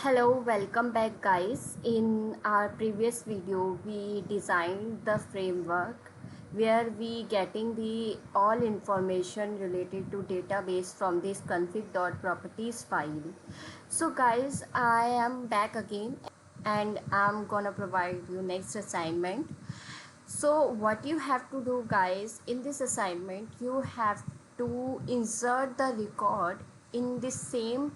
Hello, welcome back guys. In our previous video we designed the framework where we getting the all information related to database from this config.properties file. So guys, I am back again and I'm gonna provide you next assignment. So what you have to do guys, in this assignment you have to insert the record in the same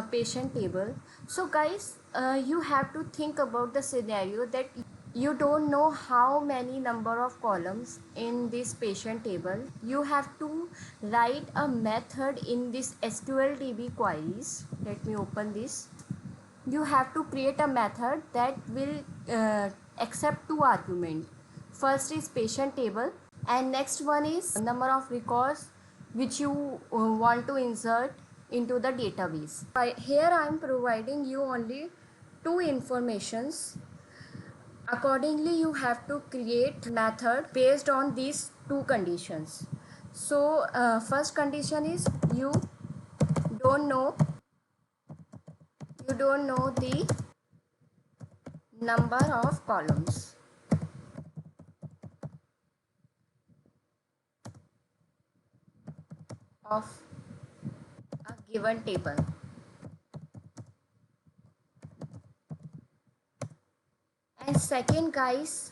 patient table. So guys, you have to think about the scenario that you don't know how many number of columns in this patient table. You have to write a method in this SQLDB queries. Let me open this. You have to create a method that will accept two arguments. First is patient table and next one is number of records which you want to insert into the database. Here I am providing you only two informations. Accordingly you have to create method based on these two conditions. So first condition is don't know you don't know the number of columns of a given table. And second guys,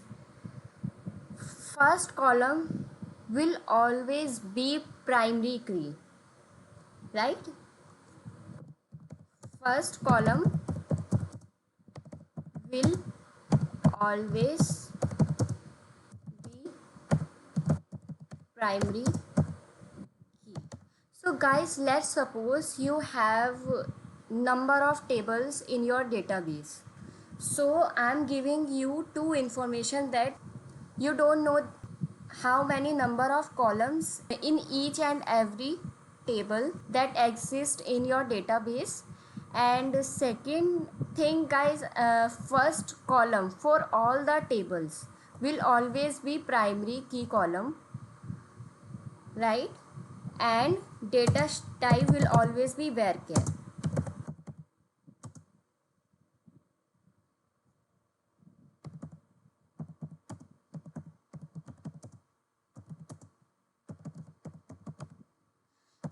first column will always be primary key, right? First column will always be primary key. So guys, let's suppose you have number of tables in your database. So I'm giving you two information that you don't know how many number of columns in each and every table that exist in your database. And second thing guys, first column for all the tables will always be primary key column, right? And data type will always be varchar.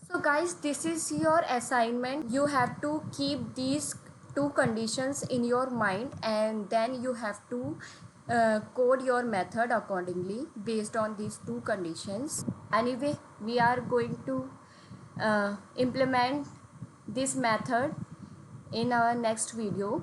So guys, this is your assignment. You have to keep these two conditions in your mind and then you have to code your method accordingly based on these two conditions. Anyway, we are going to implement this method in our next video.